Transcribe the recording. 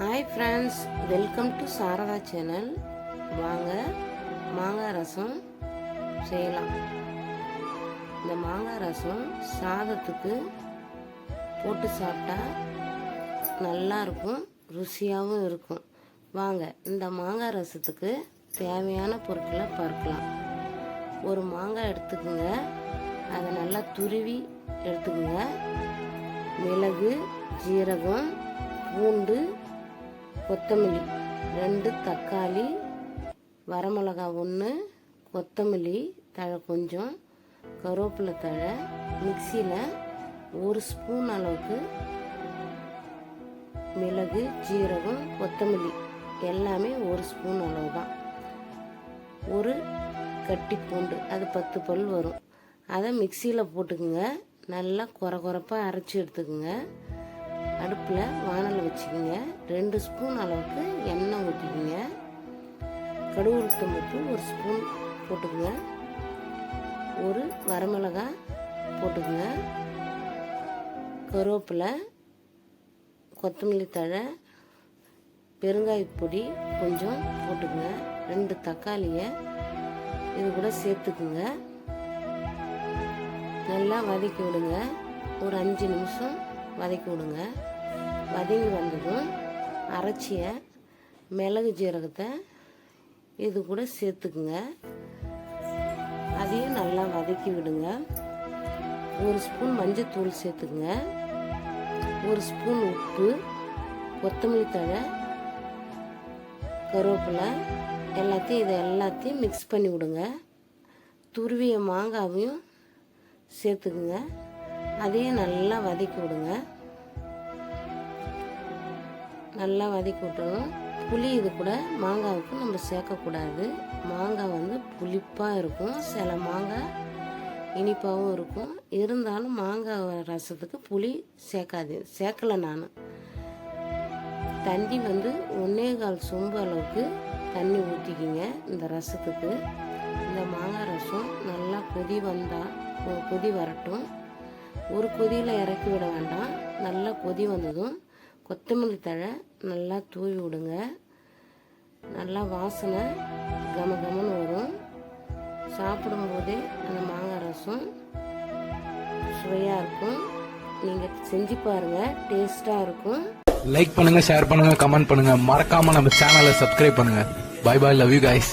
Hi friends, welcome to Sharada channel. வாங்க மாங்காய் ரசம் செய்யலாம். இந்த மாங்காய் ரசம் சாதத்துக்கு போட்டு சாப்பிட்டா நல்லா இருக்கும், ருசியாகவும் இருக்கும். வாங்க இந்த மாங்காய் ரசத்துக்கு தேவையான பொருட்களை பார்க்கலாம். ஒரு மாங்காய் எடுத்துக்கோங்க, அதை நல்லா துருவி எடுத்துக்கோங்க. மிளகு, ஜீரகம், பூண்டு, கொத்தமல்லி 2, தக்காளி, வரமிளகா 1, கொத்தமல்லி தழை கொஞ்சம், கருவேப்பிலை தழை. மிக்சியில் 1 ஸ்பூன் அளவுக்கு மிளகு, ஜீரகம், கொத்தமல்லி எல்லாமே 1 ஸ்பூன் அளவு தான். ஒரு கட்டி பூண்டு, அது 10 பல் வரும். அதை மிக்சியில் போட்டுக்குங்க. நல்லா குறப்பாக அரைச்சி எடுத்துக்குங்க. அடுப்பில் வானல் வச்சுக்கோங்க. 2 ஸ்பூன் அளவுக்கு எண்ணெய் ஊற்றிக்குங்க. கடுகு உளுத்தம் பருப்பு 1 ஸ்பூன் போட்டுக்குங்க. ஒரு வரமிளகாய் போட்டுக்குங்க. கருவேப்பிலை, கொத்தமல்லி தழை, பெருங்காயப்பொடி கொஞ்சம் போட்டுக்குங்க. 2 தக்காளியை இது கூட சேர்த்துக்குங்க. நல்லா வதக்கி விடுங்க. ஒரு 5 நிமிஷம் வதக்கி விடுங்க. வதங்கி வந்ததும் அரைச்சிய மிளகு, ஜீரகத்தை இது கூட சேர்த்துக்குங்க. அதையும் நல்லா வதக்கி விடுங்க. 1 ஸ்பூன் மஞ்சத்தூள் சேர்த்துக்குங்க. 1 ஸ்பூன் உப்பு, கொத்தமல்லி தழை, கருவேப்பிலை எல்லாத்தையும் மிக்ஸ் பண்ணி விடுங்க. துருவிய மாங்காவையும் சேர்த்துக்குங்க. அதையும் நல்லா வதக்கி விடுங்க. நல்லா வதக்கி விட்டணும். புளி இது கூட மாங்காவுக்கு நம்ம சேர்க்கக்கூடாது. மாங்காய் புளிப்பாக இருக்கும், சில மாங்காய் இனிப்பாகவும் இருக்கும். இருந்தாலும் மாங்காய் ரசத்துக்கு புளி சேர்க்கலை நான். தண்ணி 1.25 சொம்பு அளவுக்கு தண்ணி ஊற்றிக்கிங்க இந்த ரசத்துக்கு. இந்த மாங்காய் ரசம் நல்லா கொதி வரட்டும். ஒரு கொதியில் இறக்கி விட வேண்டாம். நல்லா கொதி வந்ததும் கொத்தமல்லி தழை நல்லா தூவி விடுங்க. நல்லா வாசனை கமன்னு வரும். சாப்பிடும்போதே அந்த மாங்காய் ரசம் சுவையாக இருக்கும். நீங்கள் செஞ்சு பாருங்கள், டேஸ்ட்டாக இருக்கும். லைக் பண்ணுங்க, ஷேர் பண்ணுங்க, கமெண்ட் பண்ணுங்க. மறக்காம நம்ம சேனலை சப்ஸ்கிரைப் பண்ணுங்க. Bye bye, love you guys.